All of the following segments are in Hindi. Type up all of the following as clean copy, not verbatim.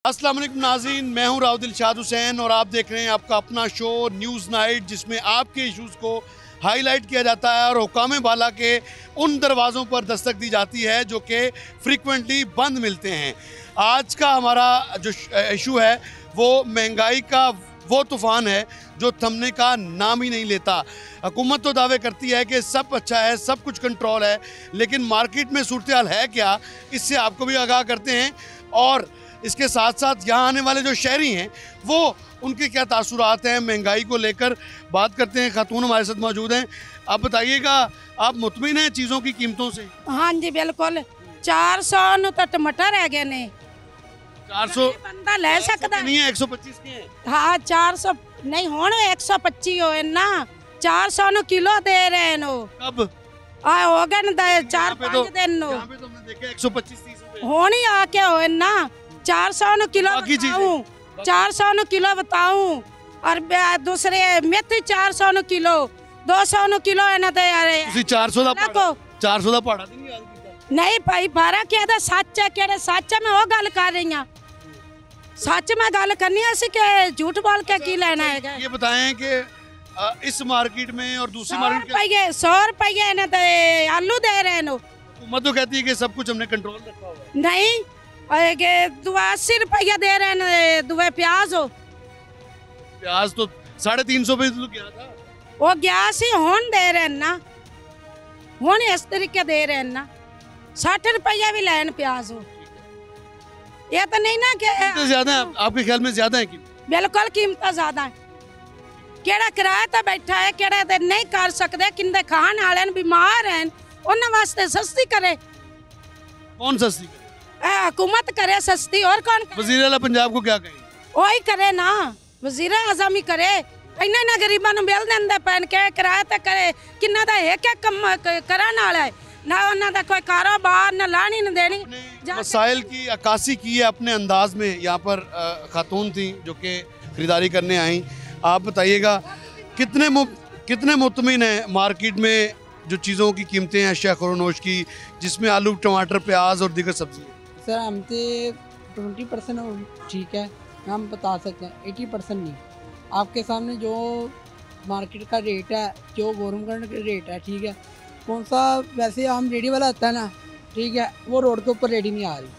अस्सलाम वालेकुम नाज़रीन, मैं हूं राव दिलशाद हुसैन और आप देख रहे हैं आपका अपना शो न्यूज़ नाइट, जिसमें आपके इश्यूज़ को हाईलाइट किया जाता है और हुकाम बाला के उन दरवाज़ों पर दस्तक दी जाती है जो कि फ्रीक्वेंटली बंद मिलते हैं। आज का हमारा जो इशू है वो महंगाई का वो तूफ़ान है जो थमने का नाम ही नहीं लेता। हुकूमत तो दावे करती है कि सब अच्छा है, सब कुछ कंट्रोल है, लेकिन मार्केट में सूरत हाल है क्या, इससे आपको भी आगाह करते हैं। और इसके साथ साथ यहाँ आने वाले जो शहरी हैं वो उनके क्या तासुरात हैं महंगाई को लेकर, बात करते हैं। खातून हमारे साथ मौजूद हैं। आप बताइएगा, आप मुतमिन हैं चीज़ों की कीमतों से? हाँ जी बिल्कुल। 400 तो टमाटर है गए ने, 400 बंदा ले सकता नहीं है, 125 के हैं। हाँ 400 नहीं होने 125 हो ना, 400 किलो दे रहे हैं नो। कब हो गए न 4-5 दिन नो। यहाँ पे तो हमने देखा 125-30 रुपए होनी आके हो ना, 400 किलो बाकी बताऊं, 400 किलो बताऊं। और दूसरे मेथी 400 किलो, 200 किलो है ना तो यार 400 ਦਾ ਭਾੜਾ ਨਹੀਂ ਯਾਦ ਕੀਤਾ। नहीं भाई बारा क्या था सच है, केड़े सच है, मैं वो गल कर रही हूँ। सच में गल करनी है कि झूठ बोल के की लेना है। ये बताएं कि इस मार्केट में और दूसरी मार्केट में 100 रुपये ने तो आलू दे रहे हैं। हुकूमत तो कहती है कि सब कुछ हमने कंट्रोल रखा हुआ है। नहीं 80 रुपया दे रहे हैं दुबई प्याज हो। प्याज तो 350 रुपये तो गया था। वो गैस ही होन दे रहे हैं ना, होन इस तरीके दे रहे हैं ना। 60 रुपया भी लेन प्याज हो। ये तो नहीं ना कि ज्यादा है आपके ख्याल में? ज्यादा है कि बिल्कुल कीमत ज्यादा है। केड़ा किराया तो बैठा है, केड़ा ते नहीं कर सकते, किंदे खान वाले बीमार हैं, उन्हें वास्ते सस्ती करे। कौन सस्ती करे? हुकूमत करे सस्ती, और कौन करे? वज़ीर आला पंजाब को क्या कहें? वही करे ना, वज़ीर आज़म ही करे। इन्हें ना गरीबां नूं बिल देंदे पैन के किराया तो करे, किन्ना दा एक कम करन वाला है ना, उन्हां दा कोई कारोबार ना लानी ना देनी। मसाइल की अक्कासी की है अपने अंदाज में। यहाँ पर खातून थी जो कि खरीदारी करने आई। आप बताइएगा कितने मुतमिन हैं मार्केट में जो चीज़ों की कीमतें हैं अशिया खुरोनोश की, जिसमें आलू, टमाटर, प्याज और दीगर सब्जी? सर हम तो 20% ठीक है, हम बता सकते हैं, 80% नहीं। आपके सामने जो मार्केट का रेट है, जो गवर्नमेंट का रेट है, ठीक है, कौन सा वैसे हम रेडी वाला आता है ना, ठीक है, वो रोड के ऊपर रेडी नहीं आ रही,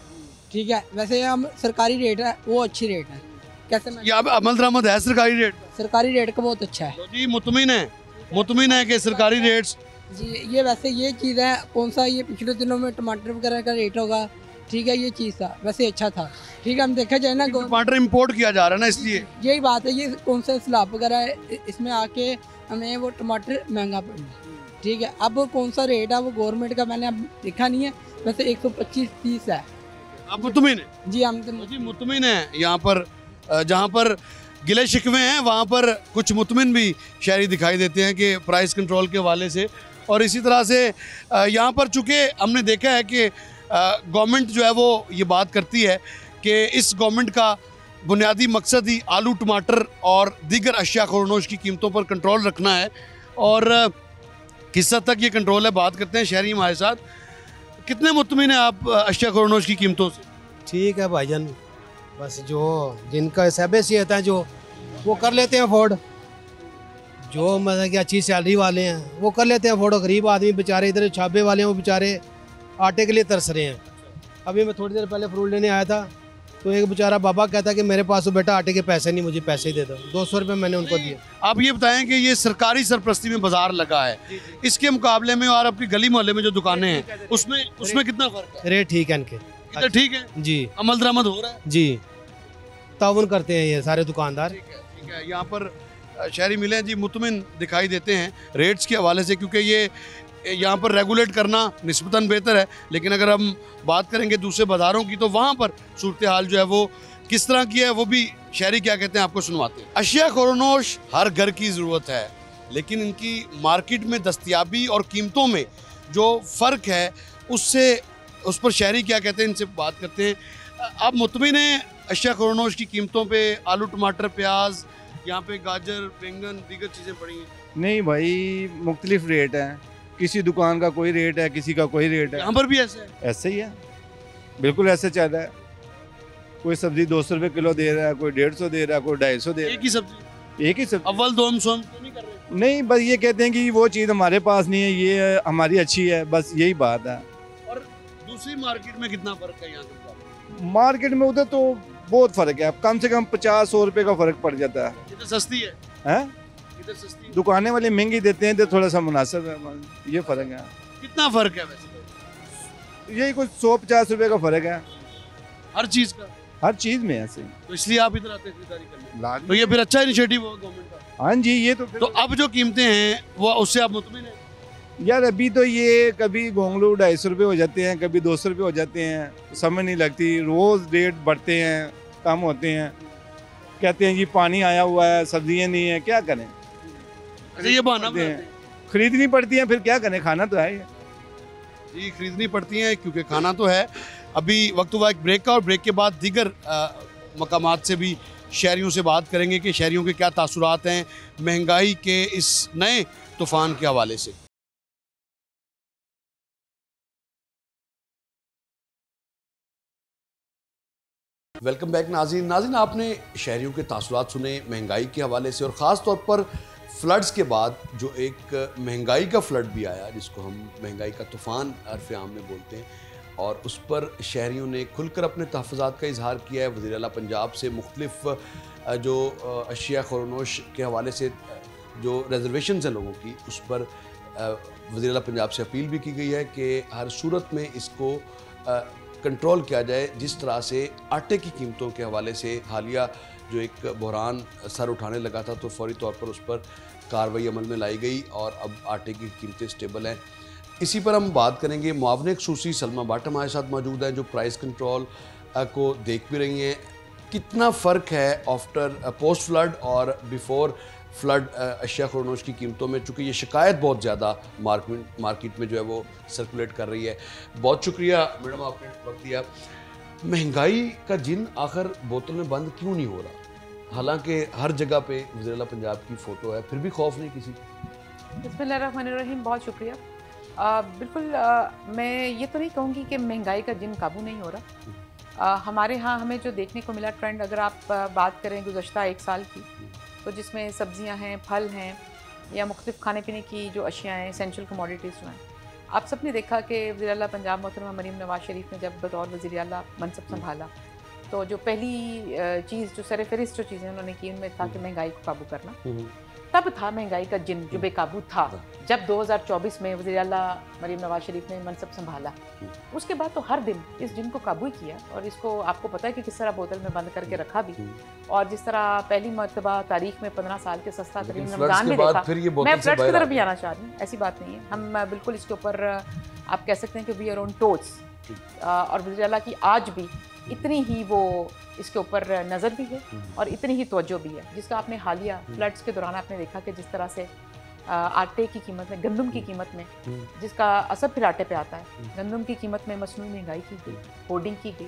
ठीक है। वैसे हम सरकारी रेट है वो अच्छी रेट है। कैसे में यहाँ अमल दरामद है सरकारी रेट? सरकारी रेट का बहुत अच्छा है जी। मुतमिन है कि सरकारी रेट्स जी। ये वैसे ये चीज़ है, कौन सा ये पिछले दिनों में टमाटर वगैरह का रेट होगा, ठीक है, ये चीज़ था वैसे अच्छा था, ठीक है। हम देखा जाए ना, टमाटर इंपोर्ट किया जा रहा है ना, इसलिए यही बात है। ये कौन सा सैलाब वगैरह है, इसमें आके हमें वो टमाटर महंगा पड़ा, ठीक है। अब कौन सा रेट है वो गवर्नमेंट का मैंने अब देखा नहीं है, वैसे 125-30 है। आप मुतमिन है? जी हम जी मुतमिन है। यहाँ पर जहाँ पर गिले शिकवे हैं वहाँ पर कुछ मुतमिन भी शहरी दिखाई देते हैं कि प्राइस कंट्रोल के हवाले से। और इसी तरह से यहाँ पर चूँकि हमने देखा है कि गवर्नमेंट जो है वो ये बात करती है कि इस गवर्नमेंट का बुनियादी मकसद ही आलू, टमाटर और दीगर अशिया खुरोनोश की कीमतों पर कंट्रोल रखना है। और किस हद तक ये कंट्रोल है, बात करते हैं शहरी हमारे साथ। कितने मुतमिन हैं आप अशिया खुरोनोश की कीमतों से? ठीक है भाईजान, बस जो जिनका हैसियत है जो वो कर लेते हैं अफोर्ड, जो मतलब कि अच्छी सैलरी वाले हैं वो कर लेते हैं अफोर्ड। गरीब आदमी बेचारे इधर छाबे वाले हैं, वो बेचारे आटे के लिए तरस रहे हैं। अभी मैं थोड़ी देर पहले फ्रूट लेने आया था तो एक बेचारा बाबा कहता कि मेरे पास तो बेटा आटे के पैसे नहीं, मुझे पैसे ही दे दो। 200 रुपये मैंने उनको दिए। आप ये बताएं कि ये सरकारी सरपरस्ती में बाजार लगा है, इसके मुकाबले में और अपनी गली मोहल्ले में जो दुकानें हैं उसमें कितना फर्क है? रेट ठीक है इनके, इधर ठीक है जी, अमल दरामद हो रहा है जी, ताउन करते हैं ये सारे दुकानदार। ठीक है। यहाँ पर शहरी मिले जी मुतमिन दिखाई देते हैं रेट्स के हवाले से, क्योंकि ये यहाँ पर रेगुलेट करना निस्बतन बेहतर है। लेकिन अगर हम बात करेंगे दूसरे बाज़ारों की तो वहाँ पर सूरत हाल जो है वो किस तरह की है वो भी शहरी क्या कहते हैं आपको सुनवाते हैं। अशिया खुरोनोश हर घर की ज़रूरत है, लेकिन इनकी मार्केट में दस्तयाबी और कीमतों में जो फ़र्क है उस पर शहरी क्या कहते हैं, इनसे बात करते हैं। आप मुतमिन हैं अशिया खुरोनोश की कीमतों पे? आलू, टमाटर, प्याज, यहाँ पे गाजर, बैंगन, दीगर चीज़ें पड़ी हैं? नहीं भाई, मुख्तलिफ रेट है, किसी दुकान का कोई रेट है, किसी का कोई रेट है। यहाँ पर भी ऐसे है? ऐसे ही है, बिल्कुल ऐसे चल रहा है। कोई सब्जी 200 रुपये किलो दे रहा है, कोई 150 दे रहा है, कोई 250 दे एक ही सब्जी रहा है, एक ही सब्जी। अव्वल दोम सोम तो नहीं कर रहे? नहीं, बस ये कहते हैं कि वो चीज़ हमारे पास नहीं है, ये हमारी अच्छी है, बस यही बात है। और दूसरी मार्केट में कितना फर्क है यहाँ से? मार्केट में उधर तो बहुत फ़र्क है, कम से कम 50-100 रुपये का फ़र्क पड़ जाता है। इधर सस्ती है, हैं? इधर सस्ती है। दुकानें वाले महंगी देते हैं, तो थोड़ा सा मुनासिब है, ये फ़र्क है। कितना फर्क है वैसे? यही कुछ 100-50 रुपये का फ़र्क है हर चीज का? हर चीज़ में ऐसे। तो इसलिए आप इधर आते हैं खरीदारी करने? तो ये फिर अच्छा इनिशिएटिव होगा गवर्नमेंट का। हाँ जी, ये तो अब जो कीमतें हैं वो उससे आप मुतमिन हैं? यार अभी तो ये कभी गोंगलू 250 रुपये हो जाते हैं, कभी 200 रुपये हो जाते हैं, समझ नहीं लगती। रोज़ रेट बढ़ते हैं, कम होते हैं, कहते हैं जी पानी आया हुआ है, सब्जियां नहीं है, क्या करें? अच्छा, ये बहाना बनाते हैं। खरीदनी पड़ती हैं, फिर क्या करें, खाना तो है ही। जी, खरीदनी पड़ती हैं क्योंकि खाना तो है। अभी वक्त हुआ एक ब्रेक का, और ब्रेक के बाद दीगर मकामात से भी शहरियों से बात करेंगे कि शहरियों के क्या तासुरात हैं महंगाई के इस नए तूफ़ान के हवाले से। वेलकम बैक नाज़रीन। आपने शहरियों के तासुरात सुने महंगाई के हवाले से, और ख़ास तौर पर फ्लड्स के बाद जो एक महंगाई का फ्लड भी आया, जिसको हम महंगाई का तूफ़ान अर्फ़ आम में बोलते हैं, और उस पर शहरियों ने खुलकर अपने तहफ़्फ़ुज़ात का इजहार किया है। वज़ीर आला पंजाब से मुख्तलिफ़ जो अशिया ख़ुरनोश के हवाले से जो रिजर्वेशंस हैं लोगों की, उस पर वज़ीर आला पंजाब से अपील भी की गई है कि हर सूरत में इसको कंट्रोल किया जाए। जिस तरह से आटे की कीमतों के हवाले से हालिया जो एक बहरान सर उठाने लगा था, तो फौरी तौर पर उस पर कार्रवाई अमल में लाई गई और अब आटे की कीमतें स्टेबल हैं। इसी पर हम बात करेंगे। मुआवने ख़ुसूसी सलमा बाटम हमारे साथ मौजूद हैं, जो प्राइस कंट्रोल को देख भी रही हैं। कितना फ़र्क है आफ्टर पोस्ट फ्लड और बिफोर फ्लड अशिया खुरनोश की कीमतों में, चूँकि ये शिकायत बहुत ज़्यादा मार्केट में जो है वो सर्कुलेट कर रही है। बहुत शुक्रिया मैडम, आपने वक्त दिया। महंगाई का जिन आखिर बोतल में बंद क्यों नहीं हो रहा? हालांकि हर जगह पे वज़ीर आला पंजाब की फ़ोटो है, फिर भी खौफ नहीं किसी को। बिस्मिल्लाहिर्रहमानिर्रहीम, बहुत शुक्रिया। बिल्कुल मैं ये तो नहीं कहूँगी कि महंगाई का जिन काबू नहीं हो रहा। हमारे यहाँ हमें जो देखने को मिला ट्रेंड, अगर आप बात करें गुज़श्ता 1 साल की, तो जिसमें सब्जियां हैं, फल हैं, या मुख्तलिफ़ खाने पीने की जो अशियाँ हैं, एसेंशियल कमोडिटीज़ जो हैं, आप सब ने देखा कि वज़ीर आला पंजाब मोहतरमा मरीम नवाज़ शरीफ ने जब बतौर वज़ीर आला मनसब संभाला, तो जो पहली चीज़ जो सरफ़हरिस्त जो चीज़ें उन्होंने की, उनमें था कि महंगाई को काबू करना। तब था महंगाई का जिन जो बेकाबू था, जब 2024 में वज़ीर आला मरीम नवाज़ शरीफ ने मनसब संभाला। उसके बाद तो हर दिन इस जिन को काबू किया, और इसको आपको पता है कि किस तरह बोतल में बंद करके रखा भी, और जिस तरह पहली मरतबा तारीख में 15 साल के सस्ता तरीन रमज़ान में देखा। मैं फ्लड्स की तरफ भी आना चाह रही हूँ, ऐसी बात नहीं है। हम बिल्कुल इसके ऊपर आप कह सकते हैं कि वी आर ऑन टोज, और वज़ीर आला की आज भी इतनी ही वो इसके ऊपर नज़र भी है और इतनी ही तवज्जो भी है, जिसका आपने हालिया फ्लड्स के दौरान आपने देखा कि जिस तरह से आटे की कीमत में, गंदम की कीमत में, जिसका असर फिर आटे पे आता है, गंदम की कीमत में मसनूई महंगाई की गई, होर्डिंग की गई,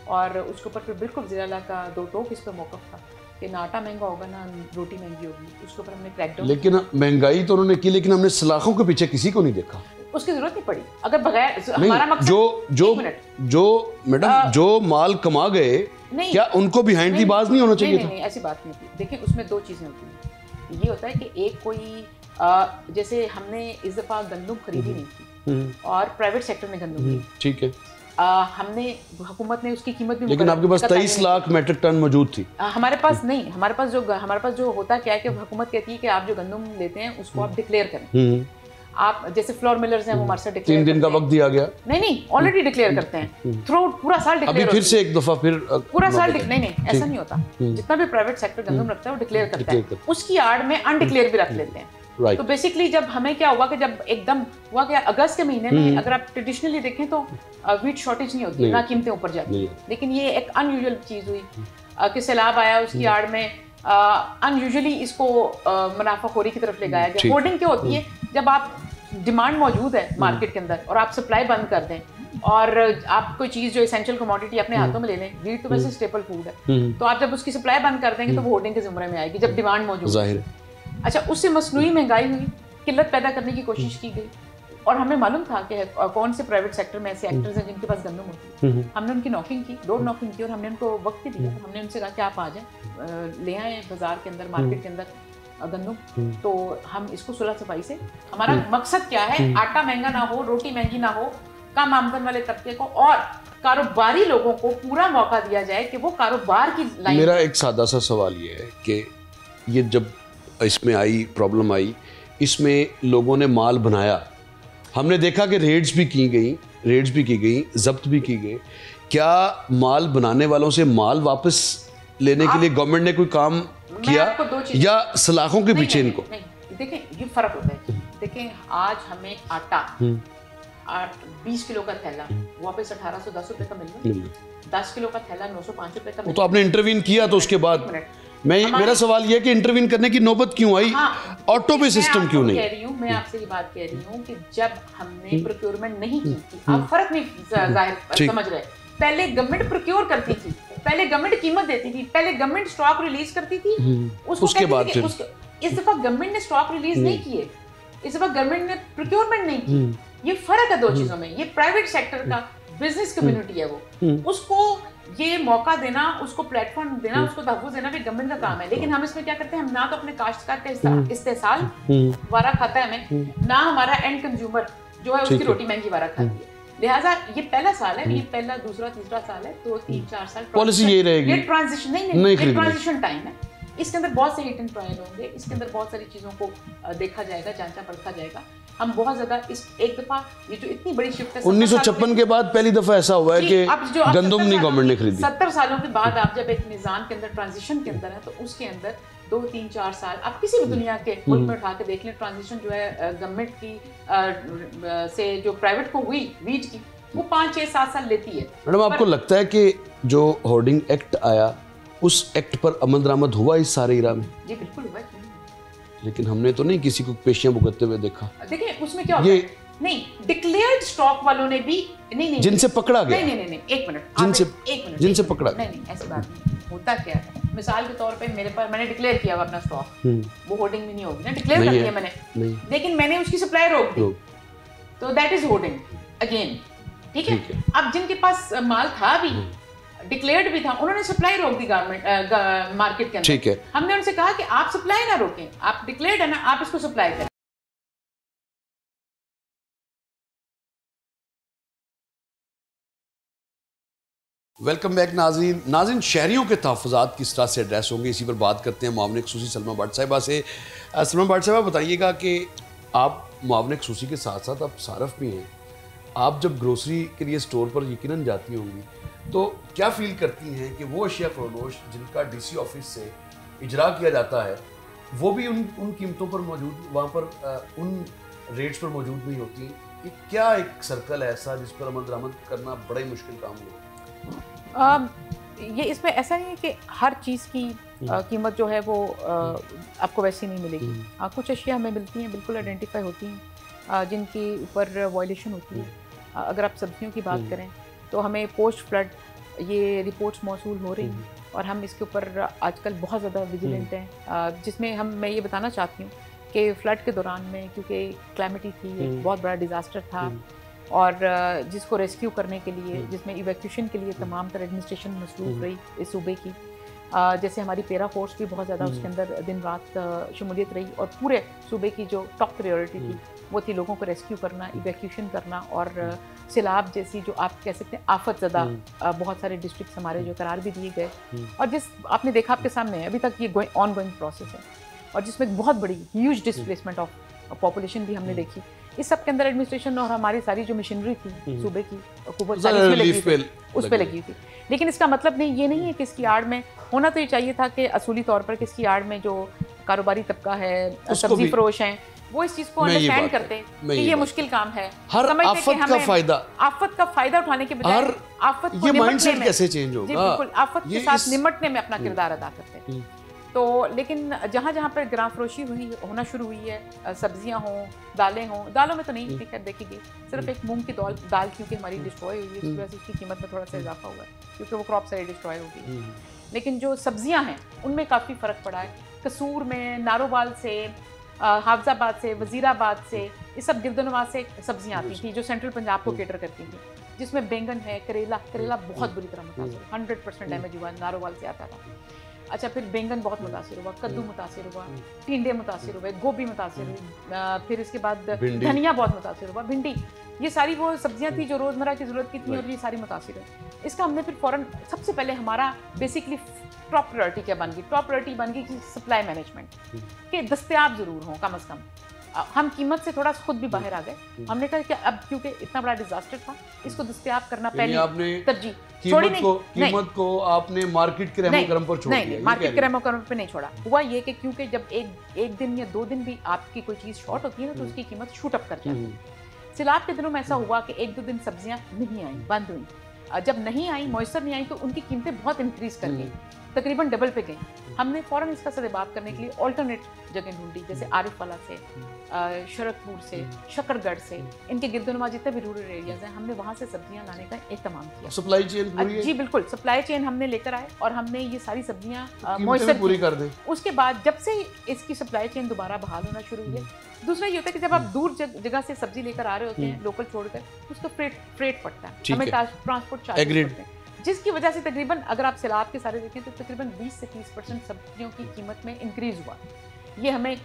और उसके ऊपर फिर बिल्कुल वज़ीर आला का दो टोक इस पर मौक़िफ़ था कि ना आटा महंगा होगा ना रोटी महंगी होगी। उसके ऊपर हमने क्रैकडाउन। लेकिन महंगाई तो उन्होंने की, लेकिन हमने सलाखों के पीछे किसी को नहीं देखा। उसकी जरूरत नहीं पड़ी। अगर बगैर हमारा मकसद जो मैडम जो माल कमा गए, क्या उनको बिहाइंड दी बात नहीं होना चाहिए था? नहीं, ऐसी बात नहीं थी। देखिए, उसमें 2 चीज़ें होती हैं। ये होता है कि एक कोई जैसे हमने इस दफ़ा गंदम खरीदी नहीं थी और प्राइवेट सेक्टर ने गंदम ली, ठीक है, हमने हुकूमत ने उसकी कीमत भी, लेकिन आपके पास 23 लाख मेट्रिक टन मौजूद थी। हमारे पास नहीं, हमारे पास जो होता क्या है कि हुकूमत कहती है कि आप जो गंदम लेते हैं उसको आप डिक्लेयर करें। आप जैसे फ्लोर मिलर्स हैं, वो हमारे साथ डिक्लेयर 3 दिन का वक्त दिया गया। नहीं, ऑलरेडी डिक्लेयर करते हैं थ्रू पूरा साल डिक्लेयर। अभी फिर से एक दफा फिर पूरा साल नहीं, ऐसा नहीं होता। जितना भी प्राइवेट सेक्टर गंदम रखता है वो डिक्लेयर करता है, उसकी आड़ में अनडिक्लेयर भी रख लेते हैं। तो बेसिकली जब हमें क्या हुआ कि जब एकदम हुआ कि अगस्त के महीने में, अगर आप ट्रेडिशनली देखें तो व्हीट शॉर्टेज नहीं होती, ना कीमतें ऊपर जाती, लेकिन ये एक अनयूजुअल चीज़ हुई कि सैलाब आया, उसकी आड़ में अनयूजुअली इसको मुनाफाखोरी की तरफ ले गया गया। होर्डिंग क्या होती है? जब आप डिमांड मौजूद है मार्केट के अंदर और आप सप्लाई बंद कर दें, और आप कोई चीज़ जो एसेंशियल कमोडिटी अपने हाथों में ले लें, व्हीट तो वैसे स्टेपल फूड है, तो आप जब उसकी सप्लाई बंद कर देंगे तो वो होर्डिंग के ज़ुमरे में आएगी जब डिमांड मौजूद है। अच्छा, उससे मसनूई महंगाई हुई, किल्लत पैदा करने की कोशिश की गई। और हमें मालूम था कि कौन से प्राइवेट सेक्टर में ऐसे एक्टर्स हैं जिनके पास गंदम होती है। हमने उनकी नॉकिंग की, डोर नॉकिंग की, और हमने उनको वक्त भी दिया। हमने उनसे कहा कि आप आ जाएं, ले आए बाजार के अंदर, मार्केट के अंदर गंदम, तो हम इसको सुलह सफाई से, हमारा मकसद क्या है, आटा महंगा ना हो, रोटी महंगी ना हो, कम आमदन वाले तबके को और कारोबारी लोगों को पूरा मौका दिया जाए कि वो कारोबार की लाइन। मेरा एक सादा सा सवाल ये है कि ये जब इसमें आई प्रॉब्लम आई, इसमें लोगों ने माल बनाया, हमने देखा कि रेड्स भी की गई, जब्त भी की गई। क्या माल बनाने वालों से माल वापस लेने के लिए गवर्नमेंट ने कोई काम किया या सलाखों के पीछे इनको? नहीं, देखें ये फर्क होता है। देखें आज हमें आटा 20 किलो का थैला वापस 1810 रुपए का मिल रहा है, 10 किलो का थैला 905 रुपए का। तो आपने इंटरवीन किया, तो उसके बाद मेरा सवाल ये है कि इंटरवीन करने की नौबत क्यों आई? ऑटो पे सिस्टम क्यों नहीं? कह रही हूँ, मैं आपसे ये बात कह रही हूँ कि जब हमने प्रोक्योरमेंट नहीं की थी, आप फर्क नहीं जाहिर समझ रहे। पहले गवर्नमेंट प्रोक्योर करती थी, पहले गवर्नमेंट कीमत देती थी, पहले गवर्नमेंट स्टॉक रिलीज करती थी, उसके बाद फिर इस दफा गवर्नमेंट ने स्टॉक रिलीज नहीं किए, इस दफा गवर्नमेंट ने प्रोक्योरमेंट नहीं की। ये फर्क है दो चीजों में। ये प्राइवेट सेक्टर का बिजनेस कम्युनिटी है, वो उसको ये मौका देना, उसको प्लेटफॉर्म देना, उसको तहफ़्फ़ुज़ देना भी गवर्नमेंट का काम है। लेकिन हम इसमें क्या करते हैं, हम ना तो अपने काश्तकार का इस्तेसाल वारा खाता है हमें, ना हमारा एंड कंज्यूमर जो है उसकी रोटी महंगी वारा खाती है। लिहाजा ये पहला साल है, ये पहला दूसरा तीसरा साल है, 2 3 4 साल पॉलिसी ये रहेगी। ये ट्रांजिशन नहीं, ये ट्रांजिशन टाइम है। इसके अंदर बहुत से हिट एंड ट्रायल होंगे, इसके अंदर बहुत सारी चीज़ों को देखा जाएगा, जांचा परखा जाएगा। हम बहुत ज़्यादा इस एक दफ़ा ये जो इतनी बड़ी शिफ्ट है 1956 के बाद पहली दफ़ा ऐसा हुआ है कि गंदम नहीं गवर्नमेंट ने खरीदी। 70 सालों के बाद आप जब एक निज़ाम के अंदर ट्रांजिशन के अंदर है, तो उसके अंदर 2 3 4 साल आप किसी भी दुनिया के मुल्क में उठा के देख लें, ट्रांजिशन जो है गवर्नमेंट की से जो प्राइवेट को हुई वीट की, वो 5 6 7 साल लेती है। मैडम, आपको लगता है कि जो होर्डिंग एक्ट आया, उस एक्ट पर अमल दरामद हुआ इस सारे इरा में? जी बिल्कुल हुआ। लेकिन हमने तो नहीं किसी को पेशियां भुगतते हुए देखा। देखिए उसमें क्या होता है, नहीं डिक्लेयर्ड स्टॉक वालों ने भी नहीं जिनसे पकड़ा गया, नहीं एक मिनट जिनसे पकड़ा, नहीं ऐसी बात नहीं। होता क्या है, मिसाल के तौर पे मेरे पास मैंने डिक्लेयर किया हुआ अपना स्टॉक, वो होर्डिंग में नहीं होगी ना, डिक्लेयर कर दिया मैंने, लेकिन मैंने उसकी सप्लाई रोक दी, तो दैट इज होर्डिंग अगेन। ठीक है, अब जिनके पास माल था भी, डिक्लेयर्ड भी था, उन्होंने सप्लाई रोक दी गवर्नमेंट मार्केट के अंदर। ठीक है, हमने उनसे कहा कि आप सप्लाई ना रोकें, आप डिक्लेयर्ड है ना, आप इसको सप्लाई करें। वेलकम बैक नाज़रीन, शहरियों के तहफ़्फ़ुज़ात किस तरह से एड्रेस होंगे, इसी पर बात करते हैं मुआविन ख़ुसूसी सलमा भट्ट साहिबा से। सलमा भट्ट साहिबा, बताइएगा कि आप मुआविन ख़ुसूसी के साथ साथ आप सारफ भी हैं। आप जब ग्रोसरी के लिए स्टोर पर यकीनन जाती होंगी, तो क्या फील करती हैं कि वो अशिया फरोश जिनका डीसी ऑफिस से इजरा किया जाता है, वो भी उन कीमतों पर मौजूद, वहाँ पर उन रेट्स पर मौजूद नहीं होती? कि क्या एक सर्कल है ऐसा जिस पर अमल दरामद करना बड़ा ही मुश्किल काम हो? ये इसमें ऐसा नहीं है कि हर चीज़ की कीमत जो है वो आपको वैसी नहीं मिलेगी। कुछ अशिया हमें मिलती हैं, बिल्कुल आइडेंटिफाई होती हैं, जिनके ऊपर वायलेशन होती है। अगर आप सब्जियों की बात करें तो हमें पोस्ट फ्लड ये रिपोर्ट्स मौसूल हो रही हैं, और हम इसके ऊपर आजकल बहुत ज़्यादा विजिलेंट हैं, जिसमें मैं ये बताना चाहती हूँ कि फ्लड के दौरान में, क्योंकि क्लैमिटी थी, एक बहुत बड़ा डिज़ास्टर था, और जिसको रेस्क्यू करने के लिए, जिसमें इवैक्यूएशन के लिए तमाम तरह एडमिनिस्ट्रेशन मसरूफ़ रही इस सूबे की। जैसे हमारी पैरा फोर्स भी बहुत ज़्यादा उसके अंदर दिन रात शमूलियत रही, और पूरे सूबे की जो टॉप प्रायोरिटी थी वो थी लोगों को रेस्क्यू करना, इवैक्यूएशन करना, और सैलाब जैसी जो आप कह सकते हैं आफत ज़्यादा बहुत सारे डिस्ट्रिक्ट हमारे जो करार भी दिए गए, और जिस आपने देखा आपके सामने है, अभी तक ये ऑन गोइंग प्रोसेस है, और जिसमें बहुत बड़ी ह्यूज डिस्प्लेसमेंट ऑफ पॉपुलेशन भी हमने देखी। इस सब के अंदर एडमिनिस्ट्रेशन और हमारी सारी जो मशीनरी थी सूबे की उस पर लगी थी। लेकिन इसका मतलब ये नहीं है कि इसकी आड़ में होना तो ये चाहिए था कि असूली तौर पर कि इसकी आड़ में जो कारोबारी तबका है, सब्जी फरोश हैं, वो इस चीज़ को अंडरस्टैंड करते कि ये मुश्किल काम है। हर आफत का फायदा उठाने के बजाय आफत को माइंडसेट कैसे चेंज होगा? बिल्कुल, आफत के साथ निपटने में अपना किरदार अदा करते हैं। तो लेकिन जहाँ जहाँ पर ग्राम फरोशी होना शुरू हुई है, सब्जियाँ हों, दालें हों, दालों में तो नहीं इतनी देखी गई, सिर्फ एक मूंग की दाल क्योंकि हमारी डिस्ट्रॉय हुई है, इस वजह से उसकी कीमत में थोड़ा सा इजाफा हुआ है, क्योंकि वो क्रॉप सारी डिस्ट्रॉय हो गई। लेकिन जो सब्जियाँ हैं उनमें काफ़ी फ़र्क पड़ा है। कसूर में, नारोवाल से, हाफजाबाद से, वजीराबाद से, ये सब गिरदनवाज से सब्जियां आती थी जो सेंट्रल पंजाब को केटर करती थी, जिसमें बैंगन है, करेला बहुत बुरी तरह मुतासिर, 100% डैमेज हुआ, नारोवाल से आता था। अच्छा, फिर बैंगन बहुत मुतासिर हुआ, कद्दू मुतासिर हुआ, टिंडे मुतासिर हुए, गोभी मुतासिर हुई, फिर इसके बाद धनिया बहुत मुतासिर हुआ, भिंडी, ये सारी वो सब्जियां थी जो रोज़मर्रा की ज़रूरत की थी और ये सारी मुतासिर हुई। इसका हमने फिर फ़ौरन सबसे पहले हमारा बेसिकली टॉप प्रायोरिटी क्या बन गई? टॉप प्रायोरिटी बन गई कि सप्लाई मैनेजमेंट के दस्तयाब ज़रूर हों कम अज़ कम। हम कीमत से थोड़ा खुद भी बाहर आ गए। हमने कहा कि अब क्योंकि इतना बड़ा डिजास्टर था, इसको दस्तयाब करना पहले आपने तरजीह छोड़ी नहीं। कीमत को आपने मार्केट के रहमो-करम पर छोड़ दिया? नहीं, मार्केट के रहमो-करम पे नहीं छोड़ा। हुआ ये कि क्योंकि जब एक दिन या 2 दिन भी आपकी कोई चीज़ शॉर्ट होती है ना, तो उसकी कीमत शूट अप कर जाती है। सिलाब के दिनों में ऐसा हुआ कि 1-2 दिन सब्जियां नहीं आई, बंद हुई। जब नहीं आई, मॉइस्चर नहीं आई, तो उनकी कीमतें बहुत इंक्रीज कर गई, तकरीबन डबल पे गई। हमने फ़ौरन इसका सदेबाब करने के लिए ऑल्टरनेट जगह ढूंढी, जैसे आरिफवाला से, शरकपुर से, शकरगढ़ से, इनके गिरदनवा जितने भी रूरल एरियाज हैं, हमने वहाँ से सब्जियां लाने का एहतमाम किया। सप्लाई चेन पूरी है? जी बिल्कुल, सप्लाई चेन हमने लेकर आए और हमने ये सारी सब्जियां मॉइस्चर पूरी कर दें। उसके बाद जब से इसकी सप्लाई चेन दोबारा बहाल होना शुरू हुई है, दूसरा ये होता है कि जब आप दूर जगह से सब्जी लेकर आ रहे होते हैं, लोकल छोड़कर, उसका फ्रेट पड़ता है, हमें ट्रांसपोर्ट चार्ज पड़ते हैं, जिसकी वजह से तकरीबन अगर आप सैलाब के सारे देखें तो तकरीबन 20 से 30% सब्जियों की कीमत में इंक्रीज हुआ। ये हमें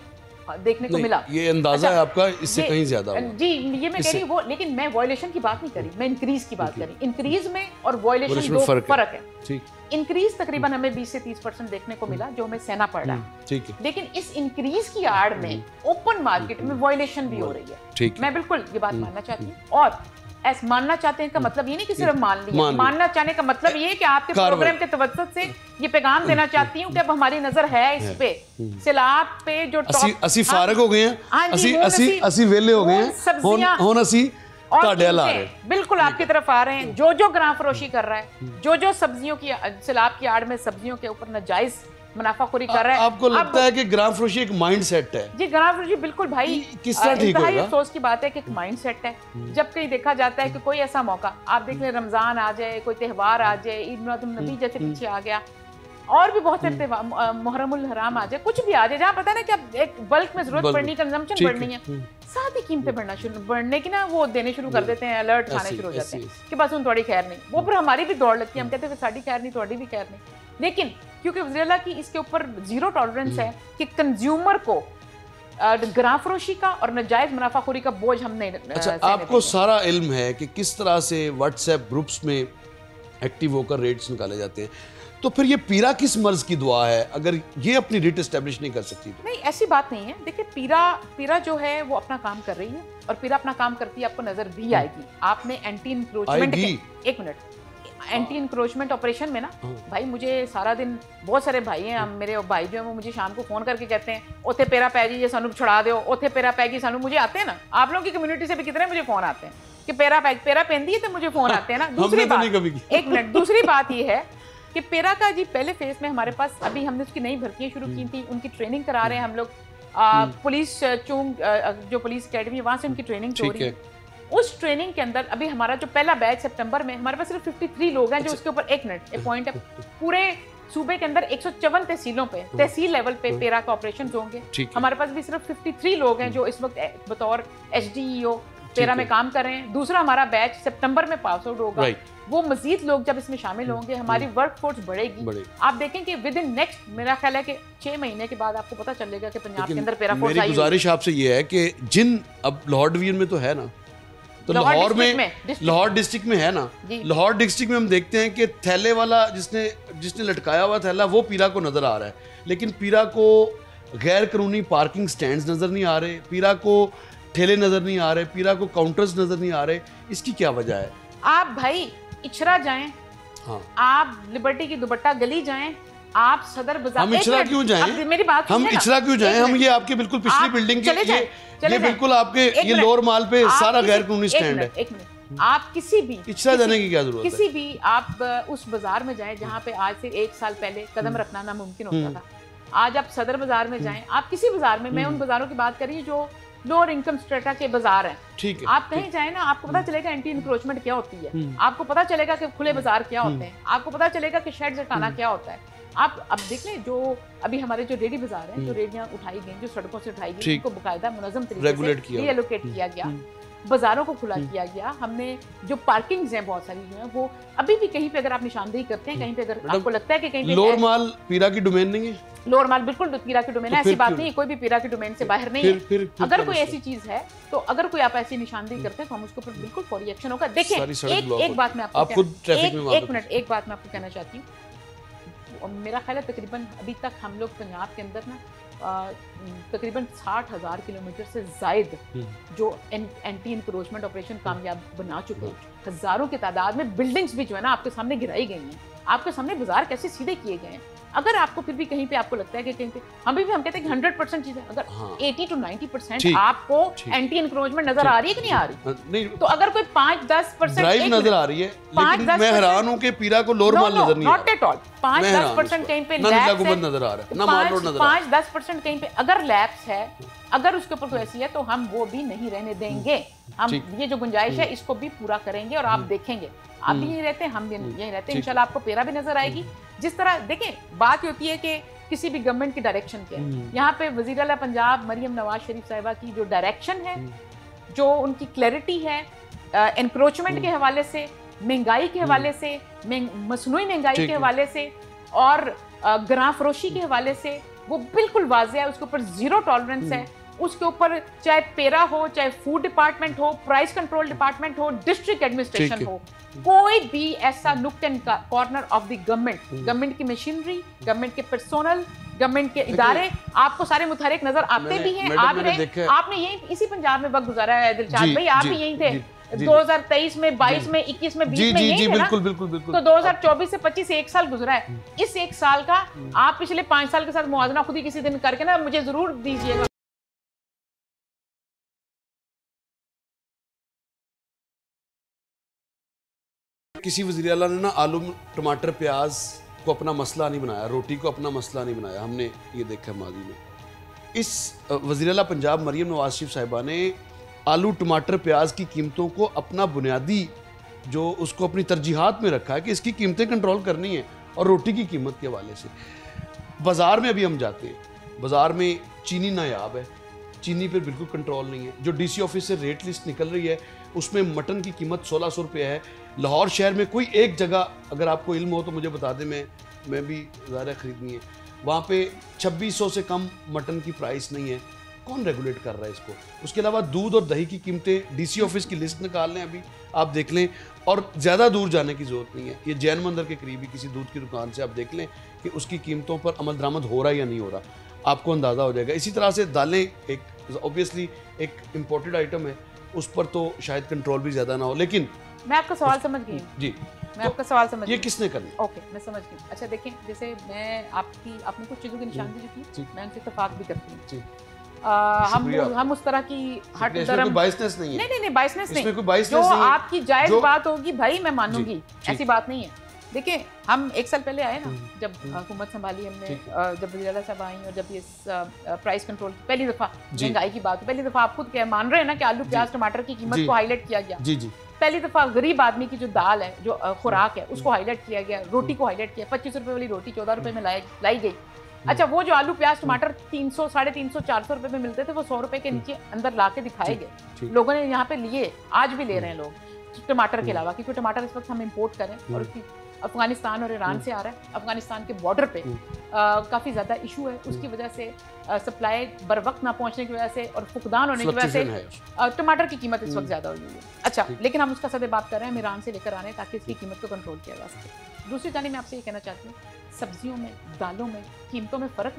देखने को मिला। ये अंदाजा है आपका, इससे कहीं ज्यादा हुआ? जी, ये मैं कह रही हूँ वो, लेकिन मैं वॉयलेशन की बात नहीं करी, मैं इंक्रीज की बात करी। इंक्रीज में और वॉयलेशन दो फर्क है। ठीक। इंक्रीज तकरीबन हमें 20 से 30% देखने को मिला, जो हमें सहना पड़ रहा है। ठीक है। लेकिन इस इंक्रीज की आड़ में ओपन मार्केट में वॉयलेशन भी हो रही है। ठीक। मैं बिल्कुल ये बात मानना चाहती हूँ, और ऐसा मानना चाहते हैं का मतलब ये नहीं कि सिर्फ मान लिया, मानना चाहने का मतलब ये कि आपके प्रोग्राम के तवज्जुह से ये पैगाम देना चाहती हूँ कि अब हमारी नजर है इस पे, सैलाब पे जो 80 फारग हो गए हैं, 80 वेले हो गए हैं, होन 80 बिल्कुल आपकी तरफ आ रहे हैं। जो ग्राम फरोशी कर रहा है, जो सब्जियों की सैलाब की आड़ में सब्जियों के ऊपर नाजायज मुनाफाखोरी कर रहा है, आपको लगता है कि ग्राम फरोशी एक माइंड सेट है? जी, ग्राम फरोशी बिल्कुल भाई, किस तरह ठीक होगा? अफसोस की बात है कि एक माइंड सेट है। जब कहीं देखा जाता है कि कोई ऐसा मौका, आप देख लें, रमजान आ जाए, कोई त्यौहार आ जाए, ईद मिलादुन नबी जैसे पीछे आ गया, और भी बहुत से मुहर्रमुल हराम आ जाए, कुछ भी आ जाए, जहाँ पता है ना कि अब एक बल्क में जरूरत पड़नी, कंजम्पशन बढ़नी है, साथ ही कीमतें बढ़ने की ना वो देने शुरू कर देते हैं, अलर्ट आने शुरू हो जाते हैं कि बस उन थोड़ी खैर नहीं। वो फिर हमारी भी दौड़ लगती है, हम कहते हैं साड़ी खैर नहीं, थोड़ी भी खैर नहीं। लेकिन क्योंकि वज़ीर की इसके ऊपर जीरो टॉलरेंस है कि कंज्यूमर को ग्राम फरोशी का और नाजायज मुनाफाखोरी का बोझ हम नहीं। अच्छा, आपको सारा इल्म है कि किस तरह से व्हाट्सएप ग्रुप्स में एक्टिव होकर रेट्स निकाले जाते हैं, तो फिर ये पीरा किस मर्ज की दुआ है अगर ये अपनी रेट एस्टेब्लिश नहीं कर सकती? तो नहीं, ऐसी बात नहीं है। देखिए, पीरा जो है वो अपना काम कर रही है, और पीरा अपना काम करती है, आपको नजर भी आएगी। आपने एंटी इंक्रोचमेंट, एक मिनट, एंटी इंक्रोचमेंट ऑपरेशन में ना भाई, मुझे सारा दिन बहुत सारे भाई हैं, मेरे भाई जो हैं वो मुझे शाम को फोन करके कहते हैं, ओथे पेरा पै जी, ये सानू छुड़ा दो, ओथे पेरा पैगी सानू। मुझे आते हैं ना, आप लोगों की कम्युनिटी से भी कितने मुझे फोन आते हैं कि पेरा पेंदी है, तो मुझे फोन आते हैं ना। दूसरी बात, एक मिनट, दूसरी बात ये है कि पेरा का जी पहले फेज में हमारे पास, अभी हमने उसकी नई भर्तियां शुरू की थी, उनकी ट्रेनिंग करा रहे हैं हम लोग। पुलिस जो पुलिस अकेडमी, वहां से उनकी ट्रेनिंग हो रही है। उस ट्रेनिंग के अंदर अभी हमारा जो पहला बैच सितंबर में, हमारे पास सिर्फ 53 लोग हैं जो उसके ऊपर, एक मिनट, एक पॉइंट है, पूरे सूबे के अंदर 154 तहसीलों पे, तहसील लेवल पे पेरा का ऑपरेशन होंगे। हमारे पास भी सिर्फ 53 लोग हैं जो इस वक्त बतौर HDEO पेरा में काम कर रहे हैं। दूसरा हमारा बैच सितंबर में पास आउट होगा। वो मजीद लोग जब इसमें शामिल होंगे, हमारी वर्क फोर्स बढ़ेगी। आप देखें कि विद इन नेक्स्ट, मेरा ख्याल है कि 6 महीने के बाद आपको पता चलेगा कि पंजाब के अंदर पेरा फोर्स आई है। मेरी गुजारिश आपसे ये है कि जिन, अब लाहौर डिवीजन में तो है ना, तो लाहौर डिस्ट्रिक्ट में है ना, लाहौर डिस्ट्रिक्ट में हम देखते हैं कि थैले वाला जिसने लटकाया हुआ थैला, वो पीरा को नजर आ रहा है, लेकिन पीरा को गैर कानूनी पार्किंग स्टैंड्स नजर नहीं आ रहे, पीरा को ठेले नजर नहीं आ रहे, पीरा को काउंटर्स नजर नहीं आ रहे। इसकी क्या वजह है? आप भाई इचरा जाएं, हाँ, आप लिबर्टी की दुपट्टा गली जाएं, आप सदर बाजार, हम इचरा क्यों जाएं? मेरी बात, हम इचरा क्यों जाएं? हम ये आपके बिल्कुल पिछली बिल्डिंग के ये बिल्कुल आपके ये लोअर माल पे सारा गैर कानूनी स्टैंड है। एक मिनट, आप किसी भी इचरा जाने की क्या जरूरत है? किसी भी आप उस बाजार में जाएं जहाँ पे आज से 1 साल पहले कदम रखना नामुमकिन होता था। आज आप सदर बाजार में जाएं, आप किसी बाजार में, मैं उन बाजारों की बात कर रही हूँ जो लोअर इनकम स्ट्रेटा के बाजार हैं, ठीक है, आप कहीं जाए ना, आपको पता चलेगा एंटी इंक्रोचमेंट क्या होती है, आपको पता चलेगा कि खुले बाजार क्या होते हैं, आपको पता चलेगा कि शेड्स हटाना क्या होता है। आप अब देख लें जो अभी हमारे जो रेडी बाजार हैं, जो रेडियां उठाई गई, जो सड़कों से उठाई गई, ठीक। उनको बकायदा मुनज़्ज़म तरीके रेगुलेट से किया। रीएलोकेट किया गया, बाजारों को खुला किया गया। हमने जो पार्किंग्स हैं बहुत सारी जो है वो अभी भी कहीं पे अगर आप निशानदेही करते हैं, कहीं पे अगर आपको लगता है कि कहीं पे लोअर माल पीरा की डोमेन नहीं है, लोअर माल बिल्कुल पीरा की डोमेन तो है, फिर ऐसी बात क्यों? नहीं है, कोई भी पीरा की डोमेन से बाहर नहीं फिर है। अगर क्या कोई मसला? ऐसी चीज है तो अगर कोई आप ऐसी निशानदेही करते हैं तो हम उसके ऊपर बिल्कुल फौरी एक्शन होगा। देखिए सारी सड़क ब्लॉक एक बात मैं आपको आप खुद ट्रैफिक में वहाँ एक पे मिनट एक बात मैं आपको कहना चाहती हूँ। मेरा ख्याल है तकरीबन अभी तक हम लोग पंजाब के अंदर ना तकरीबन 60,000 किलोमीटर से जायद जो एंटी इंक्रोचमेंट ऑपरेशन कामयाब बना चुके हैं। हजारों की तादाद में बिल्डिंग्स भी जो है ना आपके सामने गिराई गई हैं, आपके सामने बाजार कैसे सीधे किए गए हैं। अगर आपको फिर भी कहीं पे आपको लगता है कि कहीं पे हम कहते हैं कि 100% चीजें अगर 80 to 90% ठीक, आपको ठीक। एंटी इंक्रोचमेंट नजर आ रही है कि नहीं आ रही, नहीं तो अगर कोई 5-10% ड्राइव नजर आ रही है, लेकिन मैं हैरान हूं कि पीरा को लोअर माल नजर नहीं आ नॉट एट ऑल। 5-10% कहीं पे ना नीला गुंबद नजर आ रहा है, ना माल रोड नजर आ रहा है। 5-10% कहीं पे अगर लैप्स है, अगर उसके ऊपर कोई ऐसी है तो हम वो भी नहीं रहने देंगे। हम ये जो गुंजाइश है इसको भी पूरा करेंगे और आप देखेंगे आप भी यहीं रहते हैं, हम भी यहीं रहते हैं, इंशाल्लाह आपको पेरा भी नजर आएगी। जिस तरह देखें बात होती है कि किसी भी गवर्नमेंट की डायरेक्शन क्या है, यहाँ पे वज़ीर आला पंजाब मरियम नवाज शरीफ साहिबा की जो डायरेक्शन है, जो उनकी क्लैरिटी है एनक्रोचमेंट के हवाले से, महंगाई के हवाले से, मसनूई महंगाई के हवाले से और ग्रां फरोशी के हवाले से, वो बिल्कुल वाज़ेह है। उसके ऊपर जीरो टॉलरेंस है। उसके ऊपर चाहे पेरा हो, चाहे फूड डिपार्टमेंट हो, प्राइस कंट्रोल डिपार्टमेंट हो, डिस्ट्रिक्ट एडमिनिस्ट्रेशन हो, कोई भी ऐसा नुक्ता and corner of the government की मशीनरी, गवर्नमेंट के पर्सोनल, गवर्नमेंट के इदारे आपको सारे मुतहरिक नजर आते भी हैं। आपने यही इसी पंजाब में वक्त गुजारा है दिलशाद भाई, आप भी यहीं थे 2023 में, 22 में, 21 में, 20 में, यही थे ना? बिल्कुल। तो 2024 से 25 से 1 साल गुजरा है। इस 1 साल का आप पिछले 5 साल के साथ मुआवजा खुद ही किसी दिन करके ना मुझे जरूर दीजिएगा। किसी वज़ीर आला ने ना आलू टमाटर प्याज को अपना मसला नहीं बनाया, रोटी को अपना मसला नहीं बनाया। हमने ये देखा माजी में। इस वज़ीर आला पंजाब मरियम नवाज शरीफ साहिबा ने आलू टमाटर प्याज की कीमतों को अपना बुनियादी जो उसको अपनी तरजीहात में रखा है कि इसकी कीमतें कंट्रोल करनी है। और रोटी की कीमत के हवाले से बाज़ार में अभी हम जाते हैं, बाज़ार में चीनी नायाब है, चीनी पर बिल्कुल कंट्रोल नहीं है। जो DC ऑफिस से रेट लिस्ट निकल रही है उसमें मटन की कीमत 1600 रुपये है। लाहौर शहर में कोई एक जगह अगर आपको इल्म हो तो मुझे बता दें, मैं भी ज़ाहिर ख़रीदनी है, वहाँ पे 2600 से कम मटन की प्राइस नहीं है। कौन रेगुलेट कर रहा है इसको? उसके अलावा दूध और दही की कीमतें DC ऑफिस की लिस्ट निकाल लें, अभी आप देख लें, और ज़्यादा दूर जाने की ज़रूरत नहीं है। ये जैन मंदिर के करीब ही किसी दूध की दुकान से आप देख लें कि उसकी कीमतों पर अमल दरामद हो रहा है या नहीं हो रहा, आपको अंदाज़ा हो जाएगा। इसी तरह से दालें एक ऑब्वियसली एक इम्पोर्टेड आइटम है, उस पर तो शायद कंट्रोल भी ज़्यादा ना हो। लेकिन मैं आपका सवाल समझ गई हूँ जी, मैं आपका सवाल समझ ये गई। किसने करनी? ओके, मैं समझ गई। अच्छा देखें, जैसे मैं आपने कुछ चीज़ों की निशानदेही की, मैं उनसे इत्तेफाक भी करती हूँ। हम उस तरह की हट दरम बाइसनेस नहीं है। नहीं बाइसनेस नहीं, कोई बाइसनेस जो नहीं है। आपकी जायज बात होगी भाई मैं मानूंगी, ऐसी बात नहीं है। देखिए हम 1 साल पहले आए ना, जब हुकूमत संभाली हमने, जब वज़ीर आला साहब आई और जब ये प्राइस कंट्रोल पहली दफ़ा महंगाई की बात, पहली दफ़ा आप खुद क्या मान रहे हैं ना कि आलू प्याज टमाटर की कीमत को हाईलाइट किया गया। जी पहली दफ़ा गरीब आदमी की जो दाल है, जो खुराक है, उसको हाईलाइट किया गया, रोटी को हाईलाइट किया। 25 रुपये वाली रोटी 14 रुपये में लाई गई। अच्छा, वो जो आलू प्याज टमाटर 300, 350, 400 रुपये में मिलते थे, वो 100 रुपये के नीचे अंदर ला के दिखाए गए। लोगों ने यहाँ पे लिए, आज भी ले रहे हैं लोग टमाटर के अलावा, क्योंकि टमाटर इस वक्त हम इम्पोर्ट करें और उसकी अफगानिस्तान और ईरान से आ रहा है। अफगानिस्तान के बॉर्डर पे काफ़ी ज़्यादा इशू है, उसकी वजह से सप्लाई बर वक्त ना पहुंचने की वजह से और फुकदान होने की वजह से टमाटर की कीमत इस वक्त ज़्यादा हुई है। अच्छा, लेकिन हम उसका सदेबाप कर रहे हैं, हम ईरान से लेकर आ रहे हैं ताकि इसकी कीमत को कंट्रोल किया जा सके। दूसरी जानिब मैं आपसे ये कहना चाहती हूँ, सब्जियों में, दालों में कीमतों में फ़र्क,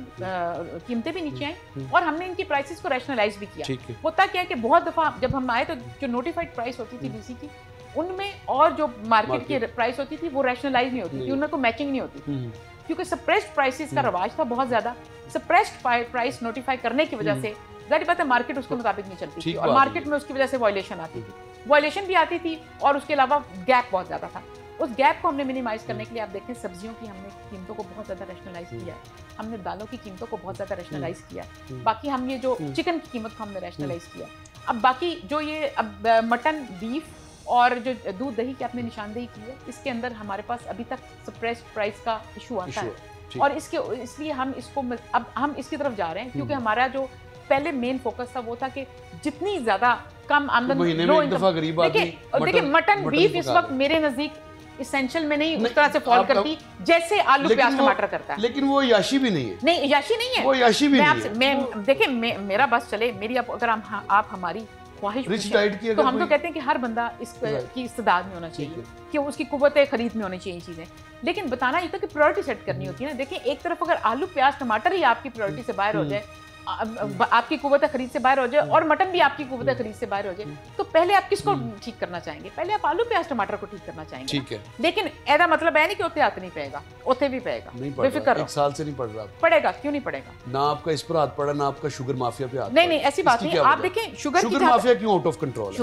कीमतें भी नीचे आई और हमने इनकी प्राइसेस को रैशनलाइज भी किया। होता क्या है कि बहुत दफ़ा जब हम आए तो जो नोटिफाइड प्राइस होती थी DC की, उनमें और जो मार्केट की प्राइस होती थी वो रैशनलाइज नहीं होती थी, उनमें कोई मैचिंग नहीं होती थी, क्योंकि सप्रेस्ड प्राइसेस का रवाज था बहुत ज़्यादा। सप्रेस्ड प्राइस नोटिफाई करने की वजह से जाहिर बात है मार्केट उसके मुताबिक नहीं चलती थी और मार्केट में उसकी वजह से वायलेशन आती थी, वायलेशन भी आती थी और उसके अलावा गैप बहुत ज़्यादा था। उस गैप को हमने मिनिमाइज करने के लिए आप देखें सब्जियों की हमने कीमतों को बहुत ज़्यादा रैशनलाइज किया है, हमने दालों की कीमतों को बहुत ज़्यादा रैशनलाइज किया है, बाकी हम ये जो चिकन की कीमत को हमने रैशनलाइज किया। अब बाकी जो ये अब मटन, बीफ और जो दूध दही की आपने निशानदेही की है, इसके अंदर हमारे पास अभी तक सप्रेस्ड प्राइस का इशू आता है। और इसके इसलिए हम इसको अब हम इसकी तरफ जा रहे हैं, क्योंकि हमारा जो पहले मेन फोकस था वो था कि जितनी ज्यादा कम आमदनी, लो इनकम। देखिए मटन बीफ इस वक्त मेरे नजदीक इसेंशियल में नहीं उस तरह से फॉल करती जैसे आलू प्याज टमाटर करता है। लेकिन वो याशी भी नहीं है। नहीं, याशी नहीं है, वो याशी भी नहीं है। मैं देखिए मेरा बस चले, मेरी अगर आप हमारी ख्वाहिश रिच डाइट की, तो हम तो कहते हैं कि हर बंदा इसकी इस्तेदाद में होना चाहिए, कि उसकी कुव्वत खरीद में होनी चाहिए चीजें। लेकिन बताना ये था कि प्रायोरिटी सेट करनी होती है ना। देखिए एक तरफ अगर आलू प्याज टमाटर ही आपकी प्रायोरिटी से बाहर हो जाए, आपकी कुव्वत खरीद से बाहर हो जाए, और मटन भी आपकी कुव्वत खरीद से बाहर हो जाए, तो पहले आप किसको ठीक करना चाहेंगे? पहले आप आलू प्याज टमाटर को ठीक करना चाहेंगे। ठीक है, लेकिन ऐसा मतलब है नहीं कि उतने हाथ नहीं पेगा, उतने भी पेगा, बेफिक्र रहो। 1 साल से नहीं पढ़ रहा। पड़ेगा, क्यों नहीं पड़ेगा? ना आपका इस पर हाथ पड़ा, ना आपका शुगर माफिया पे हाथ। नहीं, ऐसी बात नहीं। आप देखें शुगर माफिया क्यों आउट ऑफ कंट्रोल है?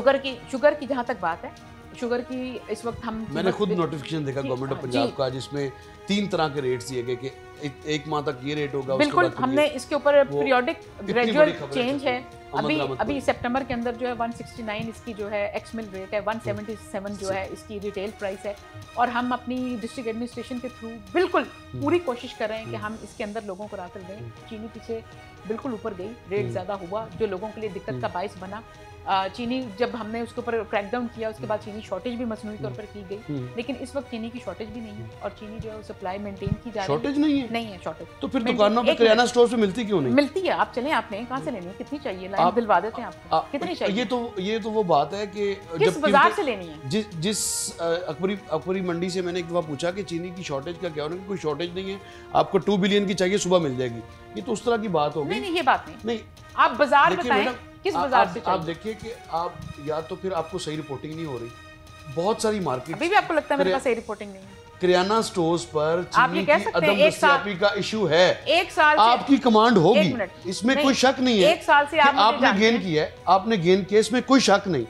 शुगर की जहां तक बात है, शुगर की इस वक्त मैंने खुद नोटिफिकेशन देखा गवर्नमेंट ऑफ पंजाब का, जिसमें 3 तरह के रेट्स दिए गए कि एक माह तक ये रेट होगा। बिल्कुल, हमने इसके ऊपर पीरियोडिक ग्रेजुअल चेंज है। अभी सितंबर के अंदर जो है 169 इसकी जो है एक्स मिल रेट है, 177 जो है इसकी रिटेल प्राइस है, और हम अपनी डिस्ट्रिक्ट एडमिनिस्ट्रेशन के थ्रू बिल्कुल पूरी कोशिश कर रहे हैं कि हम इसके अंदर लोगों को राहत दें। चीनी पीछे बिल्कुल ऊपर गई, रेट ज़्यादा हुआ, जो लोगों के लिए दिक्कत का बाइस बना। चीनी जब हमने उसके ऊपर क्रैकडाउन किया, उसके बाद चीनी शॉर्टेज भी मसनूई तौर पर की गई, लेकिन इस वक्त चीनी की शॉर्टेज भी नहीं है, और चीनी जो है सप्लाई मेंटेन की जा रही है। शॉर्टेज नहीं है? नहीं है शॉर्टेज। तो फिर दुकानों पे, किराना स्टोर पे मिलती क्यों नहीं? मिलती है, आप चलें, आपने कहाँ से लेनी है, कितनी चाहिए, लाइन दिलवा देते हैं आपको। कितनी चाहिए? ये तो वो बात है कि किस बाजार से लेनी है। जिस अकबरी मंडी से मैंने एक दफा पूछा कि चीनी की शॉर्टेज का क्या होना, कोई शॉर्टेज नहीं है, आपको 2 बिलियन की चाहिए, सुबह मिल जाएगी। ये तो उस तरह की बात होगी। नहीं, ये बात नहीं। आप बाजार बताएं, किस बाजार से? आप देखिए कि आप या तो फिर आपको सही रिपोर्टिंग नहीं हो रही, बहुत सारी मार्केट अभी भी आपको लगता है मेरे पास सही रिपोर्टिंग नहीं है। किराना स्टोर्स पर चीनी की अदम दस्तयाबी का इशू है। 1 साल आपकी कमांड होगी, इसमें कोई शक नहीं है। 1 साल से आपने गेन किया है, आपने गेन किया, इसमें कोई शक नहीं।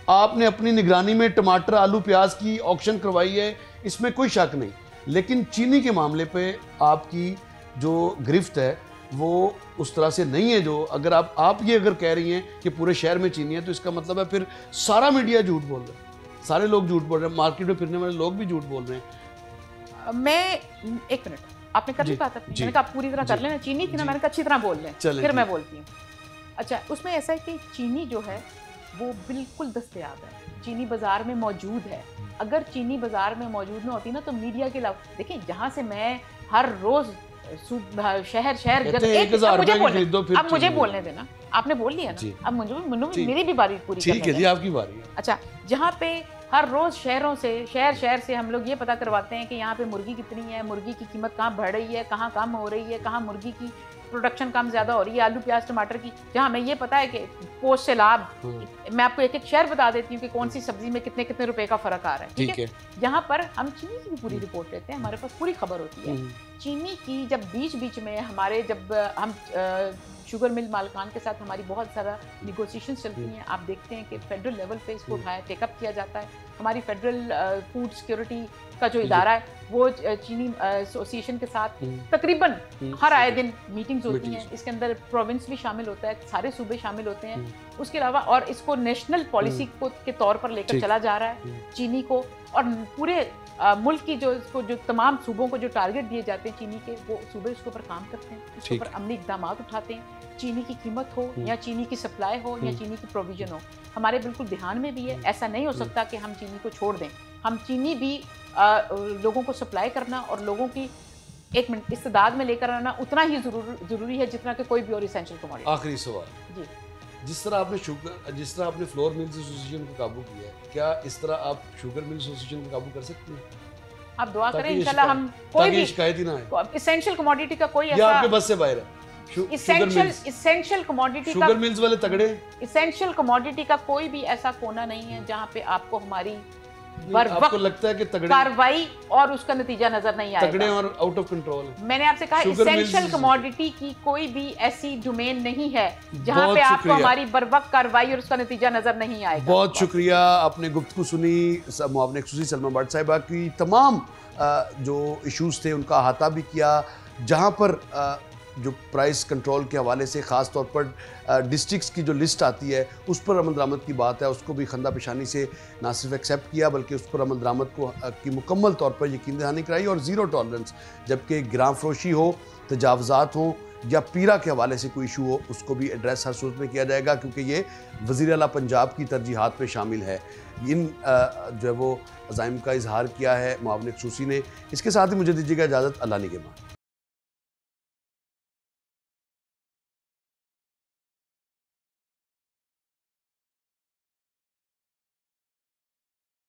आपने अपनी निगरानी में टमाटर आलू प्याज की ऑक्शन करवाई है, इसमें कोई शक नहीं। लेकिन चीनी के मामले पे आपकी जो गिरफ्त है वो उस तरह से नहीं है। जो अगर आप ये अगर कह रही हैं कि पूरे शहर में चीनी है, तो इसका मतलब है फिर सारा मीडिया झूठ बोल रहा है, सारे लोग झूठ बोल रहे हैं, मार्केट में फिरने वाले लोग भी झूठ बोल रहे हैं। मैं 1 मिनट, आपने कर ली बात अपनी, मैंने कहा आप पूरी तरह कर लेना। चीनी थी ना, मैंने कहा अच्छी तरह बोल लें, फिर मैं बोलती हूँ। अच्छा, उसमें ऐसा है कि चीनी जो है वो बिल्कुल दस्तयाब है, चीनी बाजार में मौजूद है। अगर चीनी बाजार में मौजूद ना होती ना, तो मीडिया के अलावा देखिए, जहाँ से मैं हर रोज शहर अब मुझे बोलने देना, आपने बोल लिया ना, अब मुझे मेरी भी बारी पूरी ठीक है जी, आपकी बारी है। अच्छा, जहाँ पे हर रोज शहर से हम लोग ये पता करवाते हैं कि यहाँ पे मुर्गी कितनी है, मुर्गी की कीमत कहाँ बढ़ रही है, कहाँ कम हो रही है, कहाँ मुर्गी की प्रोडक्शन कम ज्यादा हो रही है, आलू प्याज टमाटर की, जहाँ हमें ये पता है कि पोस्ट से लाभ, मैं आपको एक शहर बता देती हूँ कि कौन सी सब्जी में कितने कितने रुपए का फर्क आ रहा है। ठीक है, यहाँ पर हम चीनी की भी पूरी रिपोर्ट लेते हैं, हमारे पास पूरी खबर होती है चीनी की। जब बीच में हमारे जब हम शुगर मिल मालिकान के साथ हमारी बहुत सारा निगोसिएशन चलती हैं, आप देखते हैं कि फेडरल लेवल पे इसको उठाया टेकअप किया जाता है। हमारी फेडरल फूड सिक्योरिटी का जो इदारा है वो चीनी एसोसिएशन के साथ तकरीबन हर आए दिन मीटिंग्स होती हैं। इसके अंदर प्रोविंस भी शामिल होता है, सारे सूबे शामिल होते हैं। उसके अलावा और इसको नेशनल पॉलिसी को के तौर पर लेकर चला जा रहा है चीनी को, और पूरे मुल्क की जो तमाम सूबों को जो टारगेट दिए जाते हैं चीनी के, वो सूबे उसके ऊपर काम करते हैं, उसके ऊपर अमली इक़दाम उठाते हैं। चीनी की कीमत हो या चीनी की सप्लाई हो या चीनी की प्रोविजन हो, हमारे बिल्कुल ध्यान में भी है। ऐसा नहीं हो सकता कि हम चीनी को छोड़ दें। हम चीनी भी लोगों को सप्लाई करना और लोगों की 1 मिनट इस्तेदाद में लेकर आना उतना ही जरूरी है जितना कि कोई भी और इसेंशियल कमोडिटी। आखिरी सवाल जी, जिस तरह आपने फ्लोर मिल्स एसोसिएशन को काबू किया है, क्या इस तरह आप शुगर मिल एसोसिएशन को काबू कर सकते हैं? आप दुआ करें इंशाल्लाह, हम कोई भी शिकायत ही ना आए। इसेंशियल कमोडिटी का कोई ऐसा आपके बस से बाहर है। इसेंशियल कमोडिटी का, शुगर मिल्स वाले तगड़े, इसेंशियल कमोडिटी का कोई भी ऐसा कोना नहीं है जहाँ पे आपको हमारी आपको लगता है कि तगड़े कार्रवाई और उसका नतीजा नजर नहीं आएगा, तगड़े और आउट ऑफ कंट्रोल। मैंने आपसे कहा इसेंशियल कमोडिटी की कोई भी ऐसी डोमेन नहीं है जहाँ पे आपको हमारी बरवक्त कार्रवाई और उसका नतीजा नजर नहीं आएगा। बहुत शुक्रिया, आपने गुफ्तगू सुनी मुआविन खसूसी सलमा भट्ट साहिबा की, तमाम जो इश्यूज थे उनका अहाता भी किया। जहाँ पर जो प्राइस कंट्रोल के हवाले से ख़ास तौर पर डिस्ट्रिक्ट्स की जो लिस्ट आती है उस पर अमल दरामद की बात है, उसको भी खंदा पेशानी से ना सिर्फ एक्सेप्ट किया बल्कि उस पर अमल दरामद को की मुकम्मल तौर पर यकीन दहानी कराई और ज़ीरो टॉलरेंस, जबकि गिराम फरोशी हो, तजावज़ात हो या पीरा के हवाले से कोई इशू हो उसको भी एड्रेस हर सूरत में किया जाएगा, क्योंकि ये वज़ीर आला पंजाब की तरजीहात में शामिल है। इन जो है वो अज़ाइम का इजहार किया है मुआविन खसूसी ने। इसके साथ ही मुझे दीजिएगा इजाज़त, अल्लाह निगहबान।